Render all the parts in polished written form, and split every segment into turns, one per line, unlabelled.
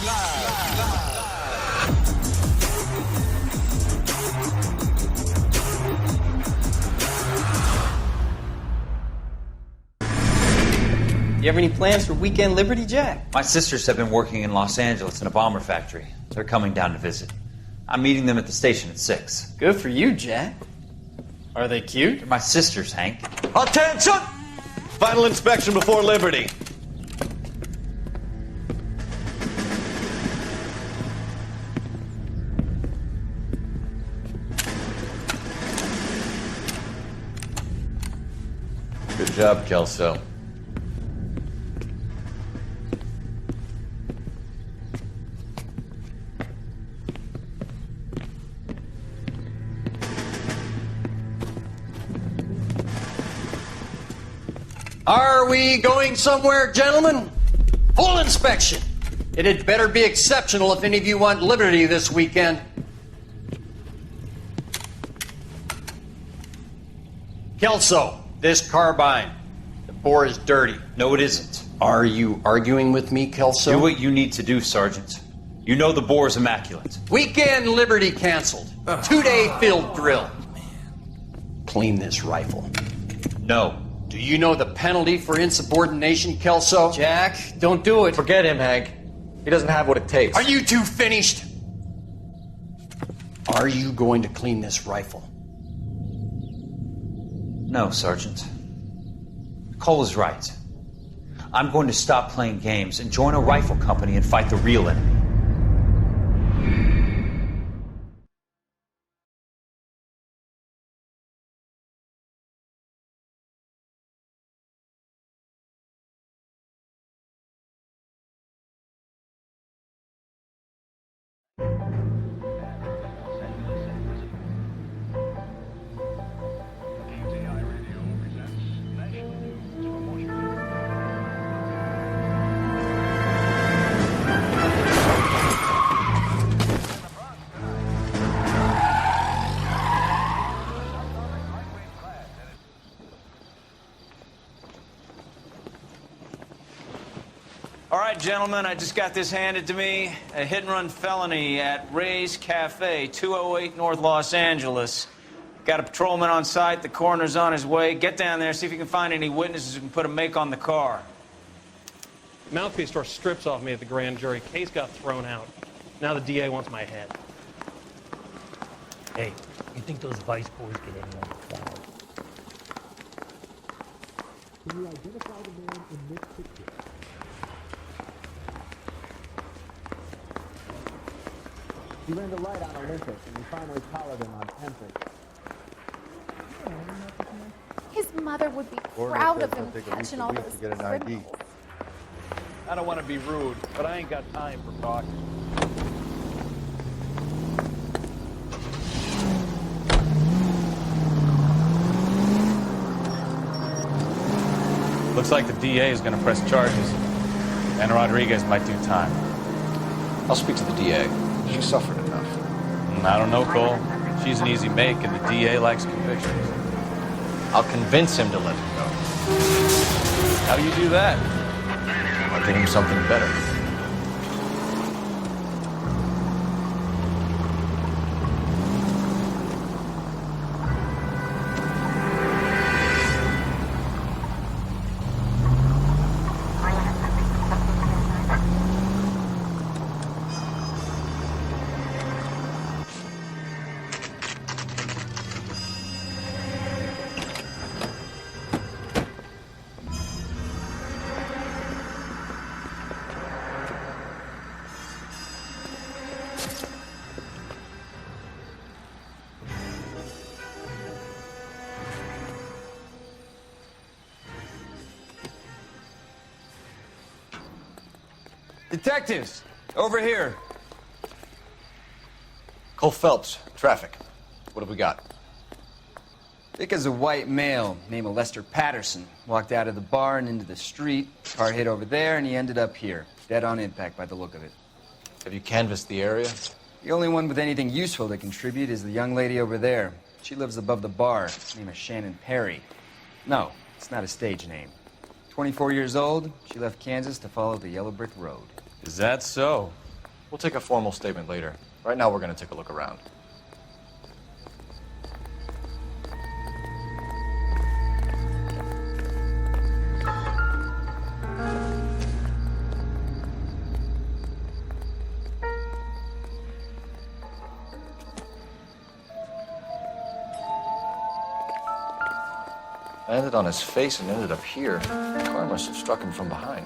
You have any plans for weekend Liberty, Jack?
My sisters have been working in Los Angeles in a bomber factory. They're coming down to visit. I'm meeting them at the station at 6.
Good for you, Jack. Are they cute?
They're my sisters, Hank.
Attention! Final inspection before Liberty. Good job, Kelso.
Are we going somewhere, gentlemen? Full inspection. It had better be exceptional if any of you want liberty this weekend. Kelso, this carbine. The bore is dirty.
No, it isn't.
Are you arguing with me, Kelso?
Do what you need to do, Sergeant. You know the bore is immaculate.
Weekend liberty canceled. 2-day field drill. Clean this rifle.
No.
Do you know the penalty for insubordination, Kelso?
Jack, don't do it.
Forget him, Hank. He doesn't have what it takes.
Are you two finished? Are you going to clean this rifle?
No, Sergeant. Cole is right. I'm going to stop playing games and join a rifle company and fight the real enemy.
All right, gentlemen, I just got this handed to me. A hit-and-run felony at Ray's Cafe, 208 North Los Angeles. Got a patrolman on site. The coroner's on his way. Get down there, see if you can find any witnesses who can put a make on the car.
Mouthpiece tore strips off me at the grand jury. Case got thrown out. Now the DA wants my head.
Hey, you think those Vice boys get anyone fired?
Can you identify the man in this picture? He ran the light on Olympus, and we finally collared him on Tempest.
His mother would be proud of him catching all those criminals.
I don't want to be rude, but I ain't got time for talking.
Looks like the DA is going to press charges, and Rodriguez might do time.
I'll speak to the DA. She suffered enough.
I don't know, Cole. She's an easy make, and the DA likes convictions.
I'll convince him to let him go.
How do you do that?
I'll give him something better.
Detectives, over here.
Coul Phelps, traffic. What have we got?
Thick as a white male named Lester Patterson walked out of the bar and into the street. Car hit over there, and he ended up here. Dead on impact by the look of it.
Have you canvassed the area?
The only one with anything useful to contribute is the young lady over there. She lives above the bar. Her name is Shannon Perry. No, it's not a stage name. 24 years old, she left Kansas to follow the yellow brick road.
Is that so?
We'll take a formal statement later. Right now, we're going to take a look around. I landed on his face and ended up here. The car must have struck him from behind.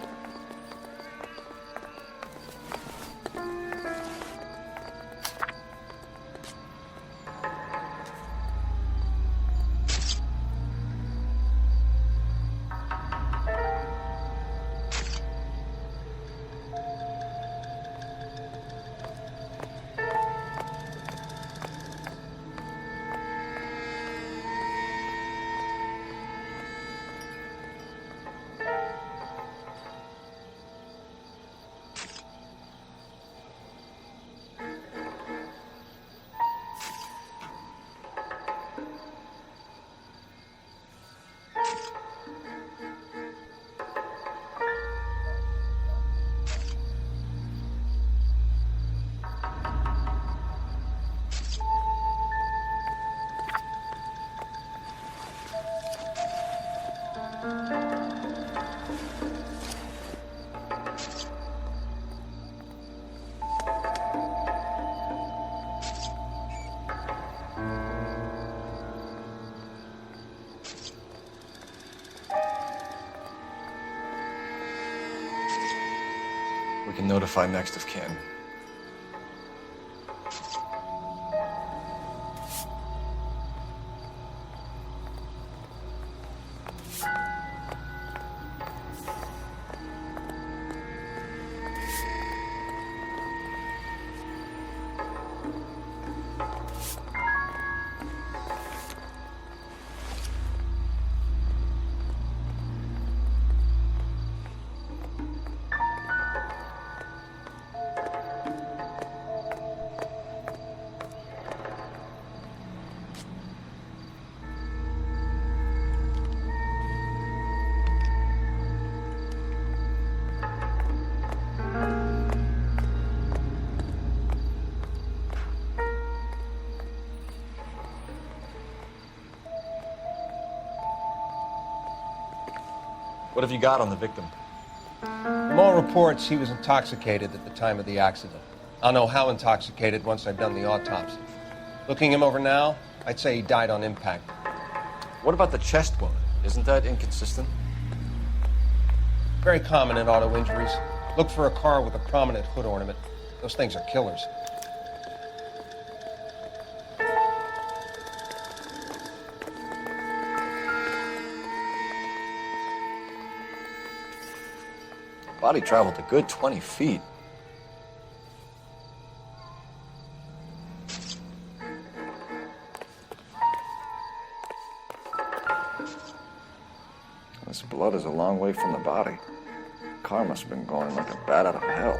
We can notify next of kin. What have you got on the victim?
From all reports, he was intoxicated at the time of the accident. I'll know how intoxicated once I've done the autopsy. Looking him over now, I'd say he died on impact.
What about the chest wound? Isn't that inconsistent?
Very common in auto injuries. Look for a car with a prominent hood ornament. Those things are killers.
Body traveled a good 20 feet. This blood is a long way from the body. The car must have been going like a bat out of hell.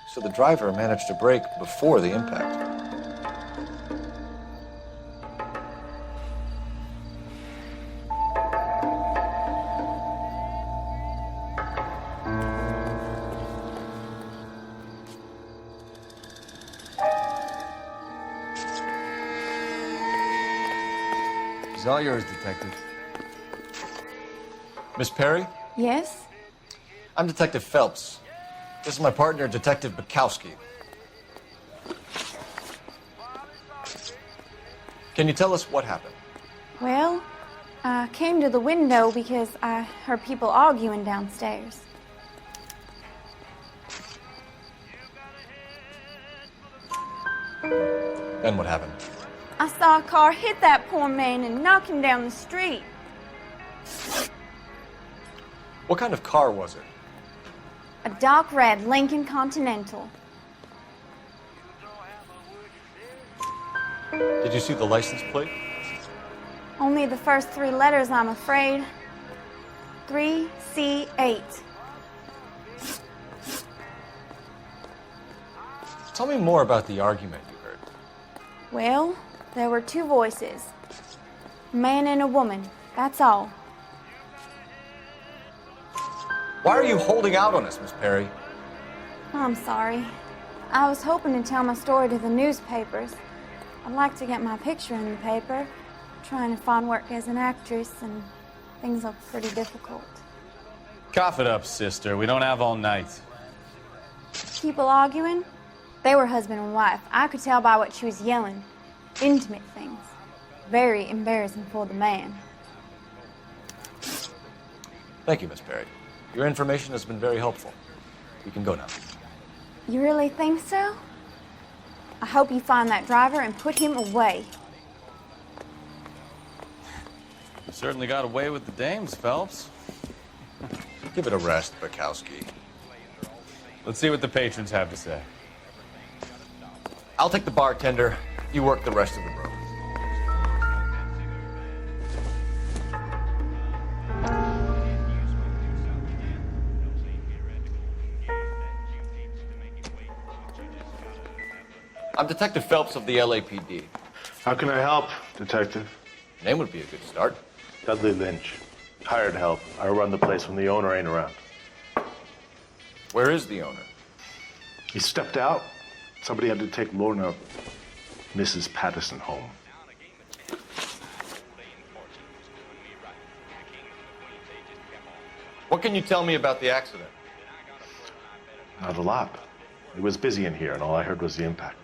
So the driver managed to brake before the impact.
It's all yours, Detective.
Miss Perry?
Yes?
I'm Detective Phelps. This is my partner, Detective Bukowski. Can you tell us what happened?
Well, I came to the window because I heard people arguing downstairs.
Then what happened?
I saw a car hit that poor man and knock him down the street.
What kind of car was it?
A dark red Lincoln Continental.
Did you see the license plate?
Only the first three letters, I'm afraid. 3C8.
Tell me more about the argument you heard.
Well, there were two voices. A man and a woman, that's all.
Why are you holding out on us, Miss Perry?
I'm sorry. I was hoping to tell my story to the newspapers. I'd like to get my picture in the paper. Trying to find work as an actress, and things look pretty difficult.
Cough it up, sister. We don't have all night.
People arguing? They were husband and wife. I could tell by what she was yelling. Intimate things. Very embarrassing for the man.
Thank you, Miss Perry. Your information has been very helpful. You can go now.
You really think so? I hope you find that driver and put him away.
You certainly got away with the dames, Phelps.
Give it a rest, Bukowski.
Let's see what the patrons have to say.
I'll take the bartender. You work the rest of the room. I'm Detective Phelps of the LAPD.
How can I help, Detective?
Name would be a good start.
Dudley Lynch. Hired help. I run the place when the owner ain't around.
Where is the owner?
He stepped out. Somebody had to take Lorna, Mrs. Patterson, home.
What can you tell me about the accident?
Not a lot. It was busy in here, and all I heard was the impact.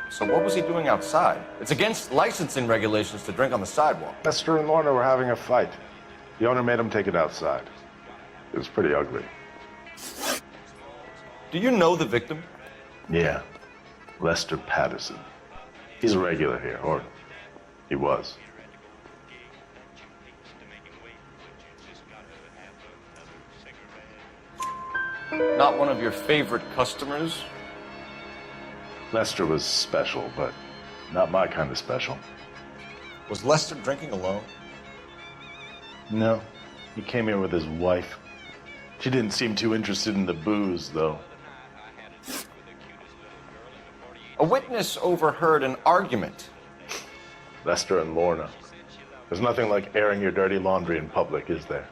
So what was he doing outside? It's against licensing regulations to drink on the sidewalk.
Lester and Lorna were having a fight. The owner made him take it outside. It was pretty ugly.
Do you know the victim?
Yeah. Lester Patterson. He's a regular here, or he was.
Not one of your favorite customers?
Lester was special, but not my kind of special.
Was Lester drinking alone?
No. He came here with his wife. She didn't seem too interested in the booze, though.
A witness overheard an argument.
Lester and Lorna. There's nothing like airing your dirty laundry in public, is there?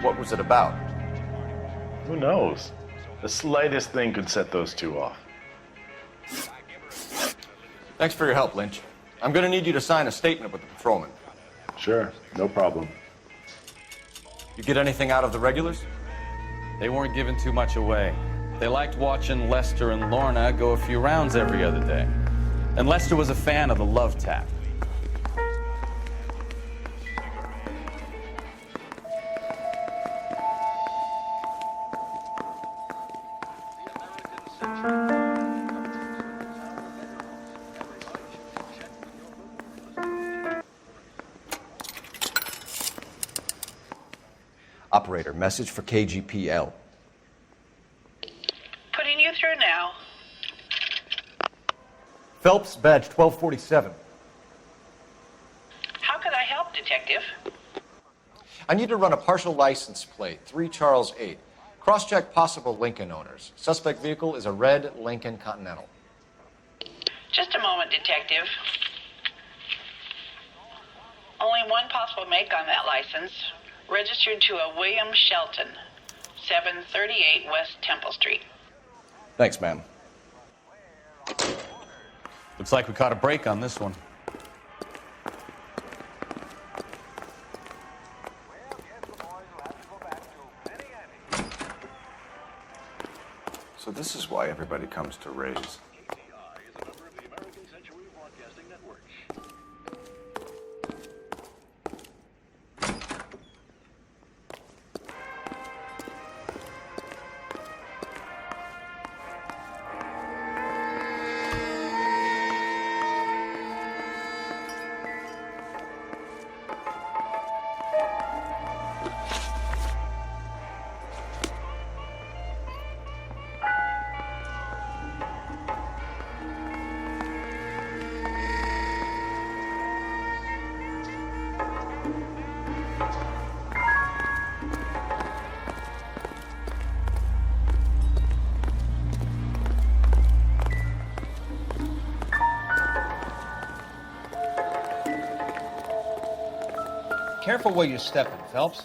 What was it about?
Who knows? The slightest thing could set those two off.
Thanks for your help, Lynch. I'm going to need you to sign a statement with the patrolman.
Sure, no problem.
You get anything out of the regulars?
They weren't giving too much away. They liked watching Lester and Lorna go a few rounds every other day. And Lester was a fan of the love tap.
Operator, message for KGPL.
Putting you through now.
Phelps, badge 1247.
How could I help, Detective?
I need to run a partial license plate, 3 Charles 8. Cross-check possible Lincoln owners. Suspect vehicle is a red Lincoln Continental.
Just a moment, Detective. Only one possible make on that license. Registered to a William Shelton, 738 West Temple Street.
Thanks, ma'am.
Looks like we caught a break on this one.
So this is why everybody comes to Ray's.
Careful where you're stepping, Phelps.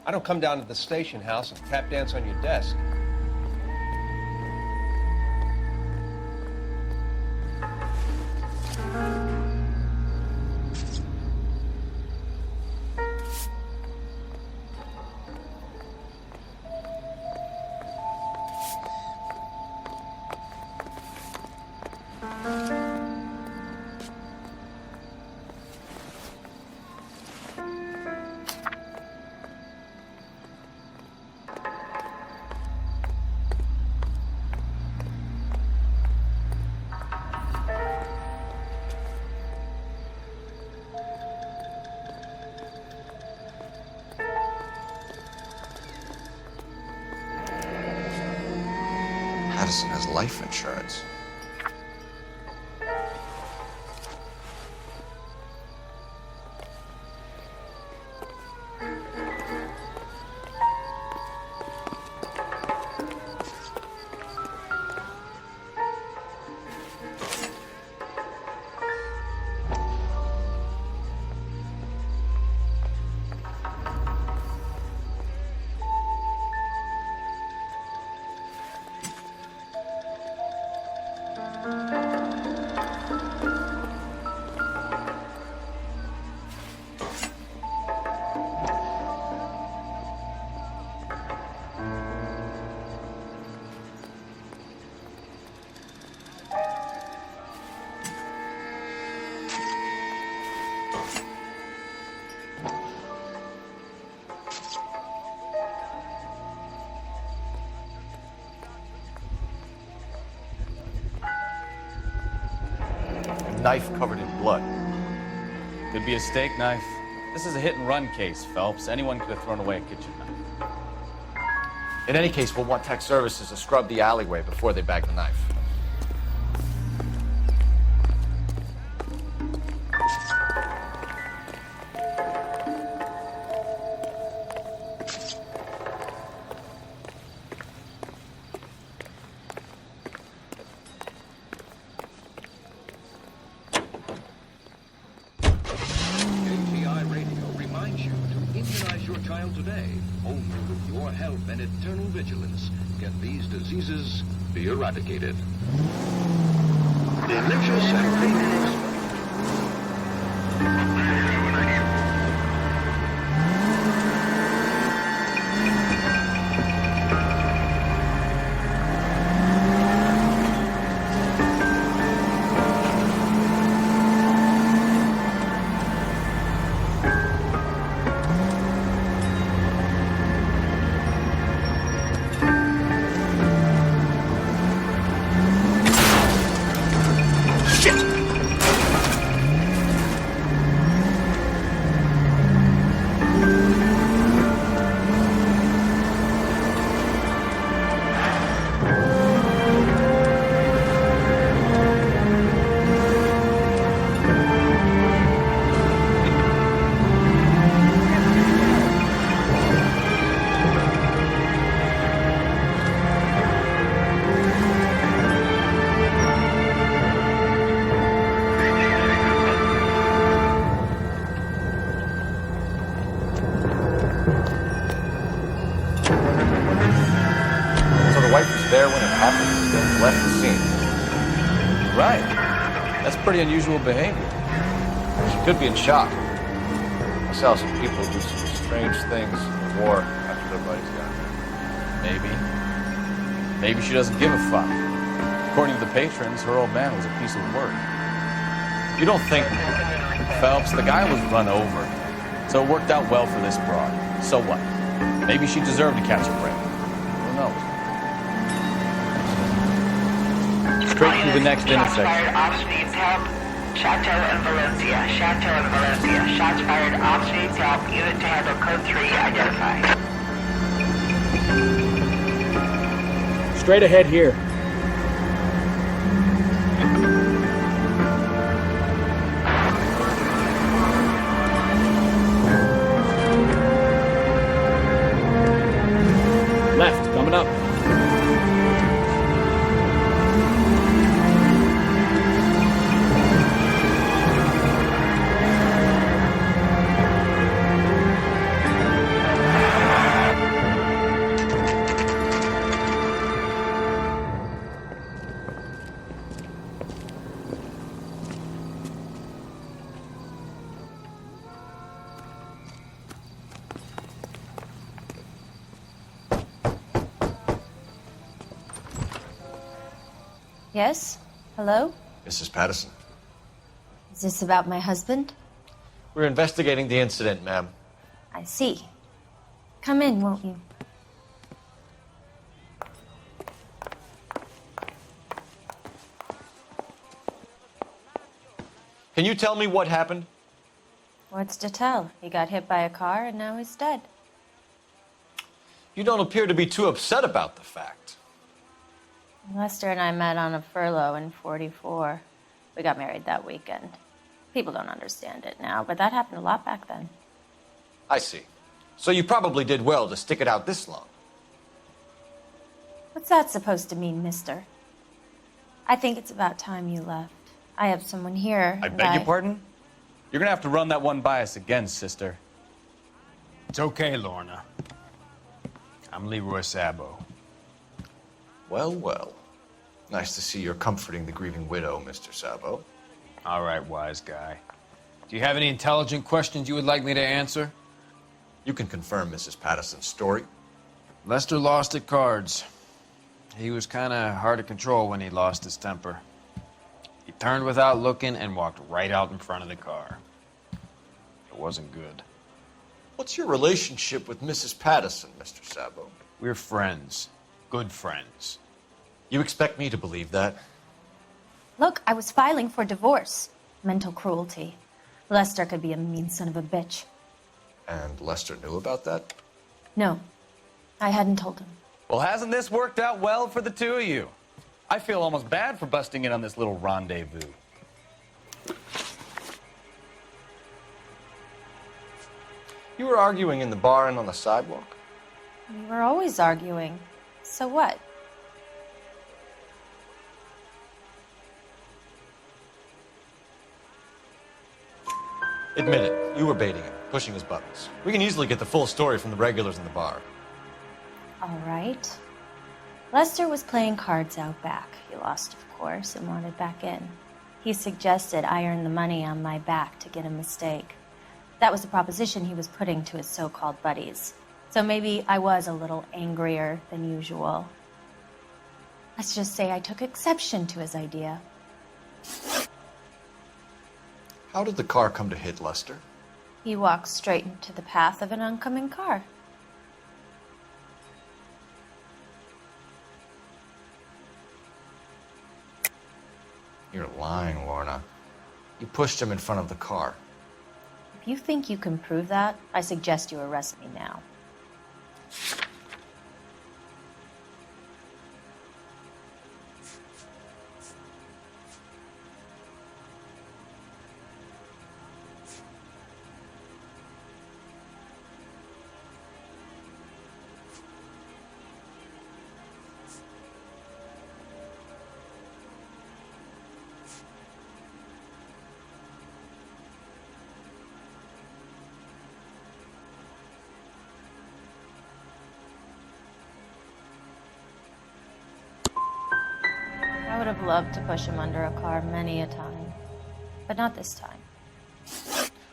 I don't come down to the station house and tap dance on your desk.
Patterson has life insurance. Knife covered in blood.
Could be a steak knife. This is a hit-and-run case, Phelps. Anyone could have thrown away a kitchen knife.
In any case, we'll want tech services to scrub the alleyway before they bag the knife.
Be eradicated. Delicious and painless.
There when it happened, then left the scene.
Right. That's pretty unusual behavior.
She could be in shock. I saw some people do some strange things in the war after their buddies got there.
Maybe she doesn't give a fuck. According to the patrons, her old man was a piece of work. You don't think, Phelps, the guy was run over. So it worked out well for this broad. So what? Maybe she deserved to catch a break. Who knows? Straight through the next intersection.
Fired off needs help. Chateau and Valencia. Chateau and Valencia. Shots fired off needs help. Unit to handle code 3 identified.
Straight ahead here. Left, coming up.
Yes? Hello?
Mrs. Patterson.
Is this about my husband?
We're investigating the incident, ma'am.
I see. Come in, won't you?
Can you tell me what happened?
What's to tell? He got hit by a car and now he's dead.
You don't appear to be too upset about the fact.
Lester and I met on a furlough in '44. We got married that weekend. People don't understand it now, but that happened a lot back then.
I see. So you probably did well to stick it out this long.
What's that supposed to mean, mister? I think it's about time you left. I have someone here.
I beg your pardon? You're gonna have to run that one by us again, sister.
It's okay, Lorna. I'm Leroy Sabo.
Well, well. Nice to see you're comforting the grieving widow, Mr. Sabo.
All right, wise guy. Do you have any intelligent questions you would like me to answer?
You can confirm Mrs. Patterson's story.
Lester lost at cards. He was kind of hard to control when he lost his temper. He turned without looking and walked right out in front of the car. It wasn't good.
What's your relationship with Mrs. Patterson, Mr. Sabo?
We're friends. Good friends.
You expect me to believe that?
Look, I was filing for divorce. Mental cruelty. Lester could be a mean son of a bitch.
And Lester knew about that?
No, I hadn't told him.
Well, hasn't this worked out well for the two of you? I feel almost bad for busting in on this little rendezvous.
You were arguing in the bar and on the sidewalk?
We were always arguing. So what?
Admit it, you were baiting him, pushing his buttons. We can easily get the full story from the regulars in the bar.
All right. Lester was playing cards out back. He lost, of course, and wanted back in. He suggested I earn the money on my back to get a mistake. That was the proposition he was putting to his so-called buddies. So maybe I was a little angrier than usual. Let's just say I took exception to his idea.
How did the car come to hit Lester?
He walked straight into the path of an oncoming car.
You're lying, Lorna. You pushed him in front of the car.
If you think you can prove that, I suggest you arrest me now. I would have loved to push him under a car many a time, but not this time.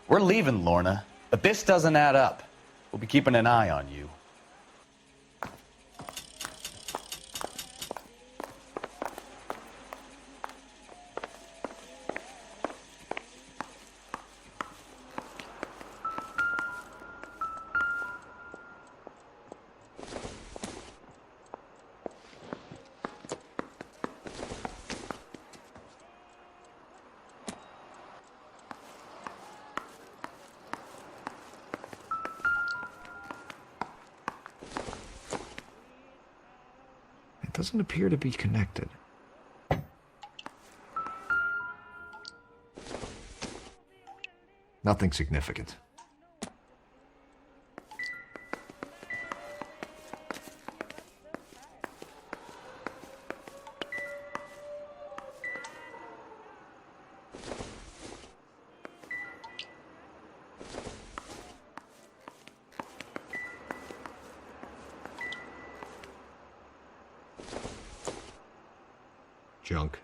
We're leaving, Lorna, but this doesn't add up. We'll be keeping an eye on you.
Doesn't appear to be connected. Nothing significant. Junk.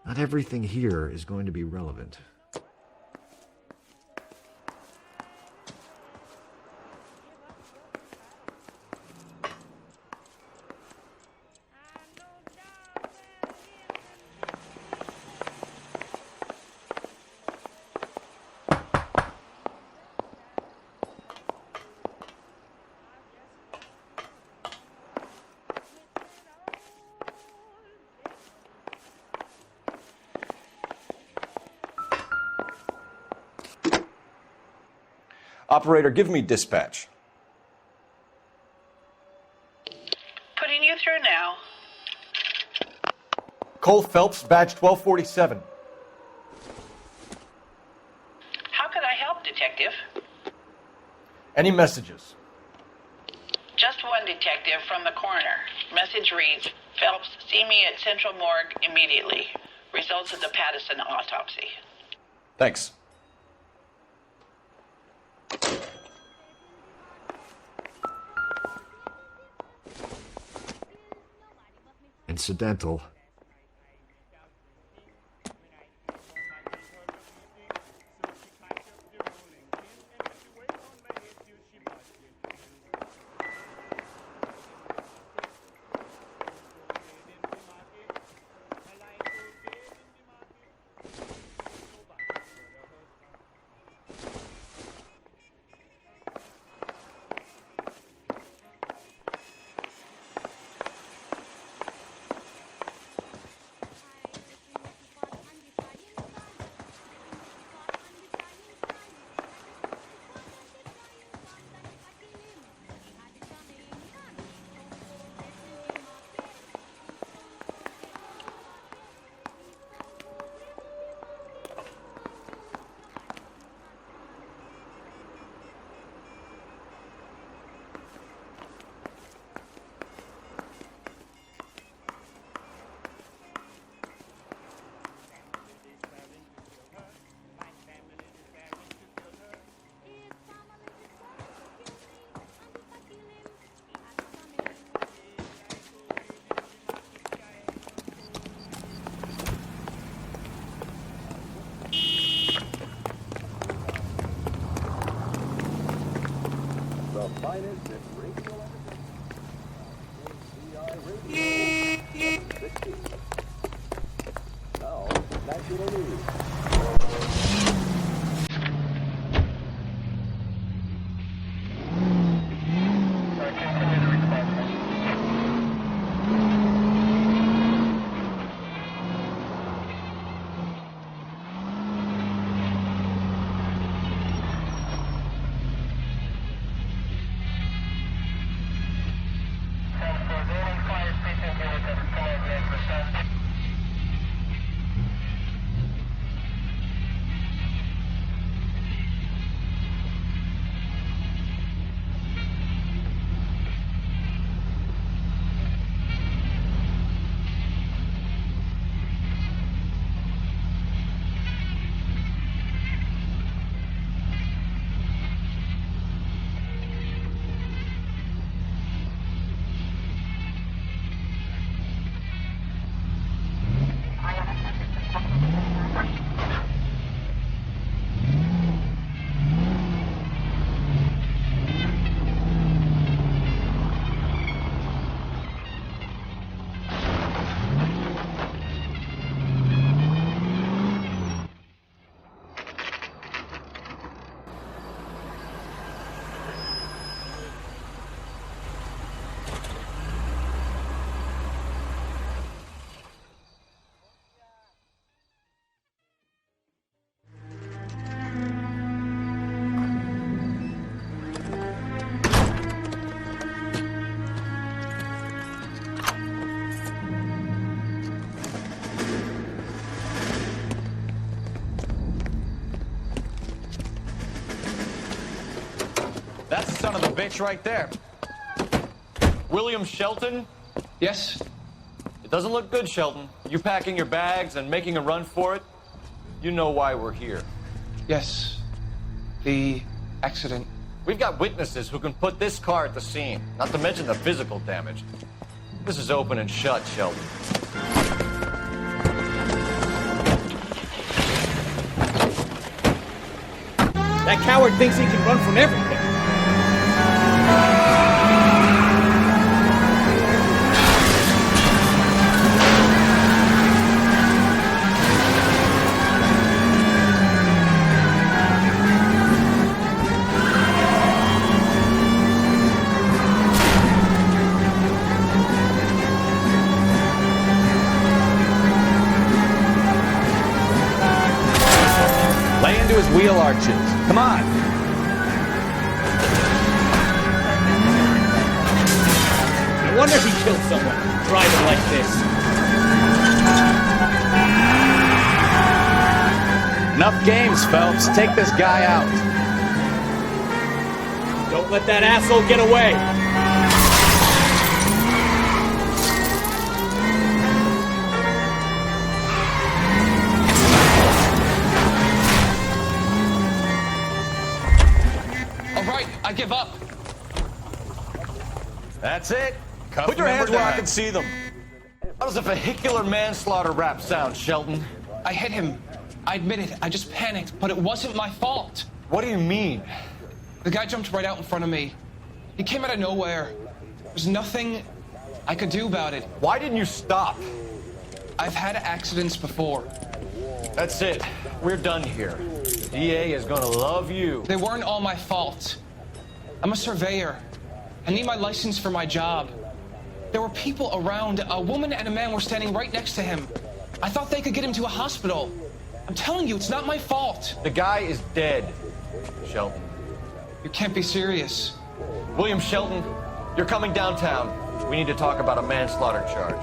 Not everything here is going to be relevant.
Operator, give me dispatch.
Putting you through now.
Coul Felips, badge 1247.
How could I help, Detective?
Any messages?
Just one, Detective, from the coroner. Message reads, Phelps, see me at Central Morgue immediately. Results of the Patterson autopsy.
Thanks.
Incidental.
That's the son of a bitch right there. William Shelton?
Yes?
It doesn't look good, Shelton. You packing your bags and making a run for it? You know why we're here.
Yes. The accident.
We've got witnesses who can put this car at the scene, not to mention the physical damage. This is open and shut, Shelton.
That coward thinks he can run from everything.
His wheel arches. Come on.
No wonder he killed someone driving like this.
Enough games, Phelps. Take this guy out.
Don't let that asshole get away.
I give up.
That's it.
Put your hands where I
can
can see them. How does a vehicular manslaughter rap sound, Shelton?
I hit him. I admit it. I just panicked, but it wasn't my fault.
What do you mean?
The guy jumped right out in front of me. He came out of nowhere. There's nothing I could do about it.
Why didn't you stop?
I've had accidents before.
That's it. We're done here. The DA is gonna love you.
They weren't all my fault. I'm a surveyor. I need my license for my job. There were people around. A woman and a man were standing right next to him. I thought they could get him to a hospital. I'm telling you, it's not my fault.
The guy is dead, Shelton.
You can't be serious.
William Shelton, you're coming downtown. We need to talk about a manslaughter charge.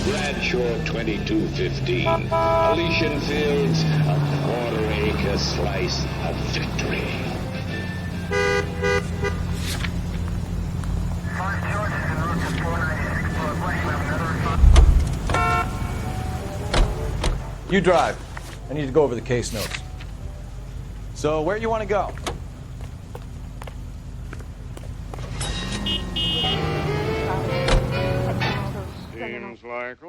Bradshaw 2215. Elysian Fields, a quarter-acre slice of victory.
You drive. I need to go over the case notes.
So, where do you want to go?
Seems like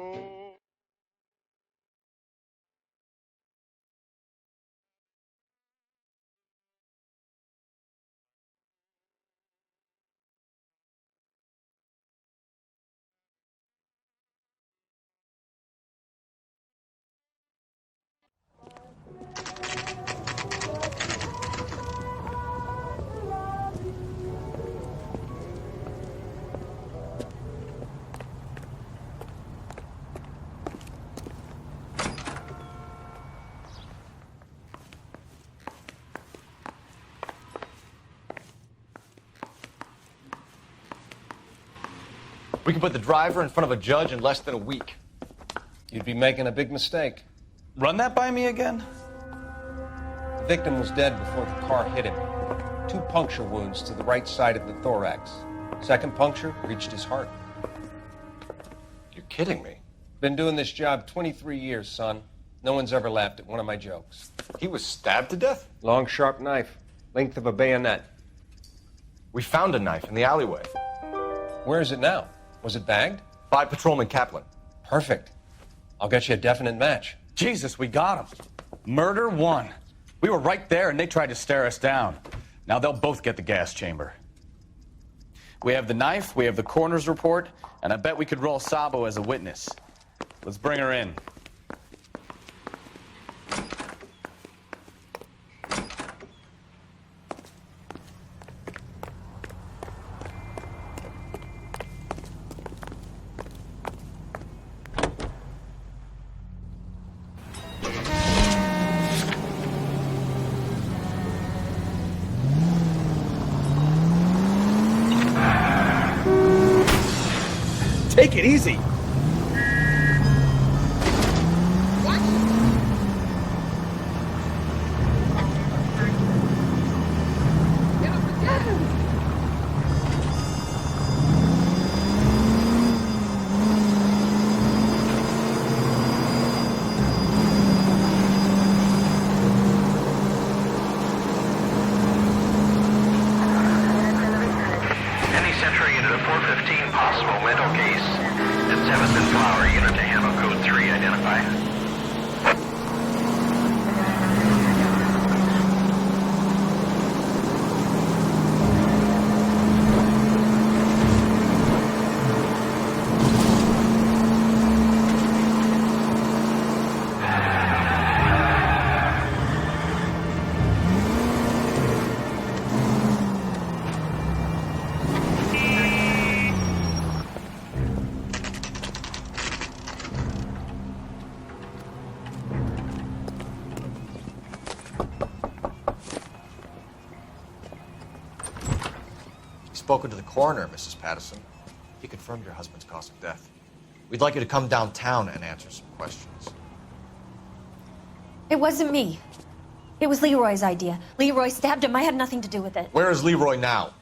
We can put the driver in front of a judge in less than a week.
You'd be making a big mistake.
Run that by me again?
The victim was dead before the car hit him. 2 puncture wounds to the right side of the thorax. Second puncture reached his heart.
You're kidding me.
Been doing this job 23 years, son. No one's ever laughed at one of my jokes.
He was stabbed to death?
Long, sharp knife. Length of a bayonet.
We found a knife in the alleyway.
Where is it now? Was it bagged?
By Patrolman Kaplan.
Perfect. I'll get you a definite match.
Jesus, we got him. Murder 1. We were right there and they tried to stare us down. Now they'll both get the gas chamber. We have the knife, we have the coroner's report, and I bet we could roll Sabo as a witness. Let's bring her in.
Take it easy.
entering into the 415 possible mental case at 7th and Flower. Unit to handle code 3. Identify.
Spoken to the coroner, Mrs. Patterson. He confirmed your husband's cause of death. We'd like you to come downtown and answer some questions.
It wasn't me. It was Leroy's idea. Leroy stabbed him. I had nothing to do with it.
Where is Leroy now?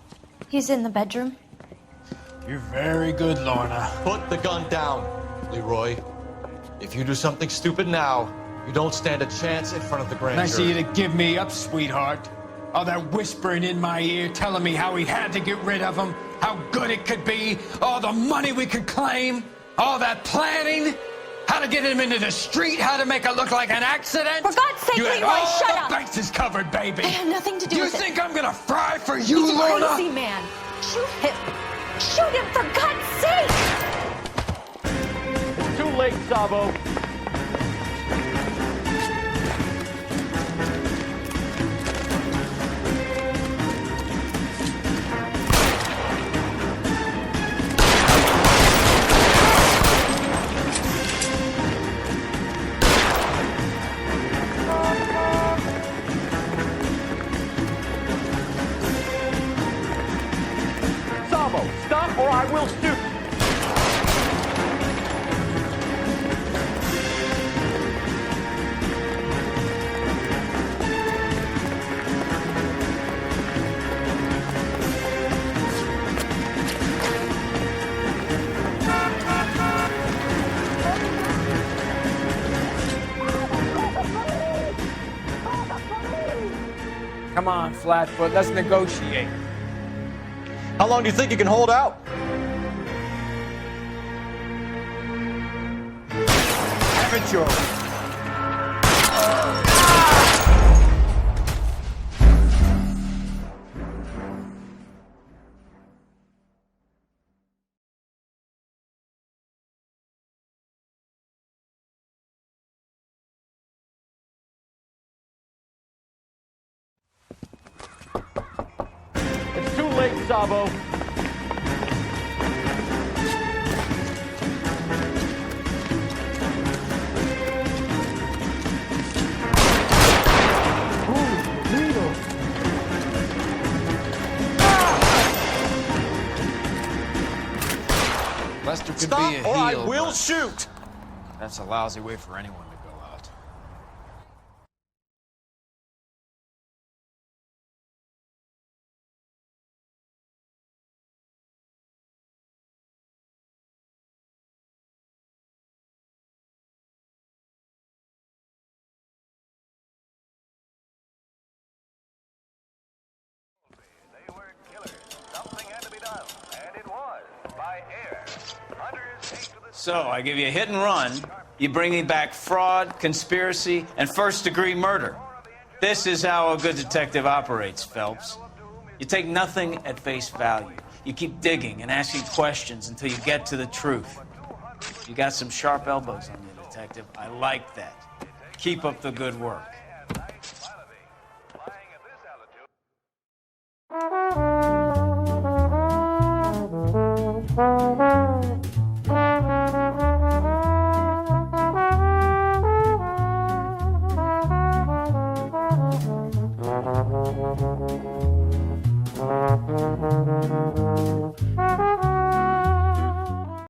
He's in the bedroom.
You're very good, Lorna. Put the gun down, Leroy. If you do something stupid now, you don't stand a chance in front of the grand
Nice of
jury.
you to give me up, sweetheart. All that whispering in my ear telling me how we had to get rid of him, how good it could be, all the money we could claim, all that planning, how to get him into the street, how to make it look like an accident.
For God's sake,
you had
Leroy,
all
shut
the
up.
bases covered, baby.
I have nothing to do
you
with it.
You think I'm gonna fry for you,
He's
Lorna?
a crazy man. Shoot him. Shoot him, for God's sake.
It's too late, Sabo.
Stop or I will shoot!
Come on, Flatfoot, let's negotiate.
How long do you think you can hold out?
Have it your way.
It's too late, Sabo.
Lester could
Stop
be a
or I
heel,
will
but
shoot.
That's a lousy way for anyone to go out.
So, I give you a hit and run. You bring me back fraud, conspiracy, and first-degree murder. This is how a good detective operates, Phelps. You take nothing at face value. You keep digging and asking questions until you get to the truth. You got some sharp elbows on you, detective. I like that. Keep up the good work.